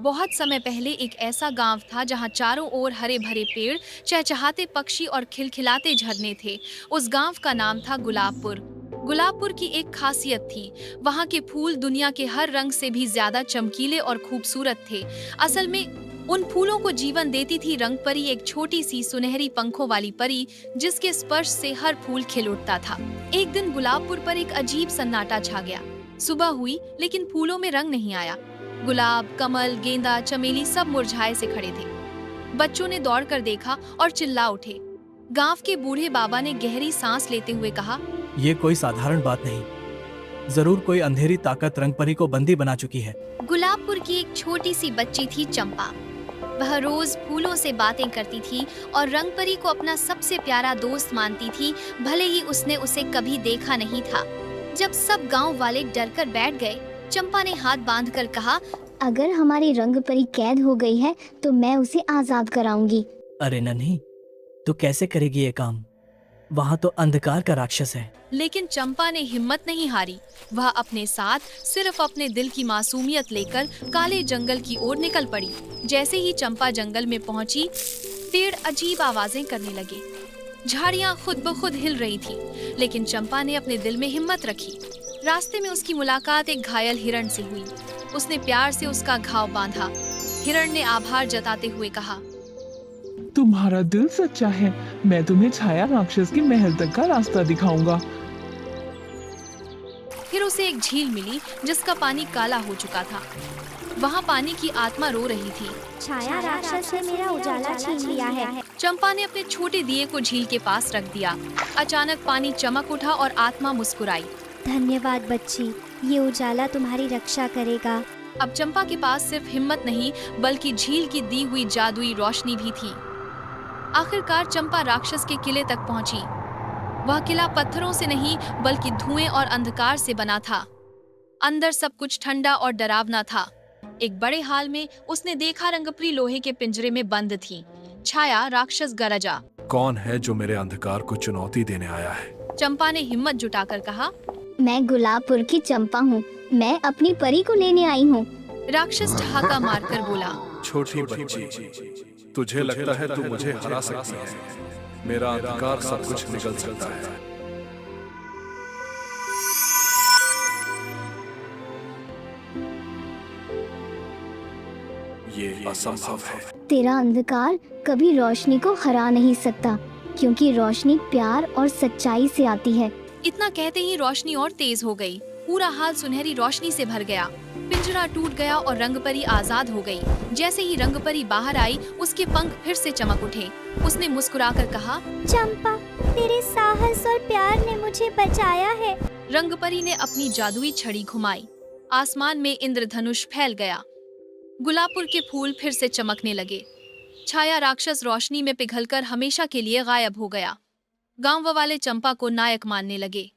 बहुत समय पहले एक ऐसा गांव था जहां चारों ओर हरे भरे पेड़, चहचहाते पक्षी और खिलखिलाते झरने थे। उस गांव का नाम था गुलाबपुर। गुलाबपुर की एक खासियत थी, वहां के फूल दुनिया के हर रंग से भी ज्यादा चमकीले और खूबसूरत थे। असल में उन फूलों को जीवन देती थी रंग परी, एक छोटी सी सुनहरी पंखों वाली परी जिसके स्पर्श से हर फूल खिल उठता था। एक दिन गुलाबपुर पर एक अजीब सन्नाटा छा गया। सुबह हुई लेकिन फूलों में रंग नहीं आया। गुलाब, कमल, गेंदा, चमेली सब मुरझाए से खड़े थे। बच्चों ने दौड़कर देखा और चिल्ला उठे। गांव के बूढ़े बाबा ने गहरी सांस लेते हुए कहा, ये कोई साधारण बात नहीं। जरूर कोई अंधेरी ताकत रंगपरी को बंदी बना चुकी है। गुलाबपुर की एक छोटी सी बच्ची थी चंपा। वह रोज फूलों से बातें करती थी और रंगपरी को अपना सबसे प्यारा दोस्त मानती थी, भले ही उसने उसे कभी देखा नहीं था। जब सब गांव वाले डरकर बैठ गए, चंपा ने हाथ बांधकर कहा, अगर हमारी रंग परी कैद हो गई है तो मैं उसे आजाद कराऊंगी। अरे नन्ही, तू कैसे करेगी ये काम? वहाँ तो अंधकार का राक्षस है। लेकिन चंपा ने हिम्मत नहीं हारी। वह अपने साथ सिर्फ अपने दिल की मासूमियत लेकर काले जंगल की ओर निकल पड़ी। जैसे ही चंपा जंगल में पहुंची, पेड़ अजीब आवाजें करने लगे। झाड़ियां खुद ब खुद हिल रही थी, लेकिन चंपा ने अपने दिल में हिम्मत रखी। रास्ते में उसकी मुलाकात एक घायल हिरण से हुई। उसने प्यार से उसका घाव बांधा। हिरण ने आभार जताते हुए कहा, तुम्हारा दिल सच्चा है। मैं तुम्हें छाया राक्षस के महल तक का रास्ता दिखाऊंगा। फिर उसे एक झील मिली जिसका पानी काला हो चुका था। वहाँ पानी की आत्मा रो रही थी। छाया राक्षस ने मेरा उजाला छीन लिया है। चंपा ने अपने छोटे दिए को झील के पास रख दिया। अचानक पानी चमक उठा और आत्मा मुस्कुराई। धन्यवाद बच्ची, ये उजाला तुम्हारी रक्षा करेगा। अब चंपा के पास सिर्फ हिम्मत नहीं बल्कि झील की दी हुई जादुई रोशनी भी थी। आखिरकार चंपा राक्षस के किले तक पहुंची। वह किला पत्थरों से नहीं बल्कि धुएं और अंधकार से बना था। अंदर सब कुछ ठंडा और डरावना था। एक बड़े हाल में उसने देखा रंगपरी लोहे के पिंजरे में बंद थी। छाया राक्षस गरजा, कौन है जो मेरे अंधकार को चुनौती देने आया है? चंपा ने हिम्मत जुटाकर कहा, मैं गुलाबपुर की चंपा हूँ। मैं अपनी परी को लेने आई हूँ। राक्षस ठहाका मारकर बोला, छोटी बच्ची, तुझे लगता है तू मुझे हरा सकती है? मेरा अंधकार सब कुछ निगल सकता है। ये असंभव है। तेरा अंधकार कभी रोशनी को हरा नहीं सकता, क्योंकि रोशनी प्यार और सच्चाई से आती है। इतना कहते ही रोशनी और तेज हो गई। पूरा हाल सुनहरी रोशनी से भर गया। पिंजरा टूट गया और रंगपरी आजाद हो गई। जैसे ही रंगपरी बाहर आई, उसके पंख फिर से चमक उठे। उसने मुस्कुराकर कहा, चंपा, तेरे साहस और प्यार ने मुझे बचाया है। रंगपरी ने अपनी जादुई छड़ी घुमाई। आसमान में इंद्रधनुष फैल गया। गुलाबपुर के फूल फिर से चमकने लगे। छाया राक्षस रोशनी में पिघलकर हमेशा के लिए गायब हो गया। गांव वाले चंपा को नायक मानने लगे।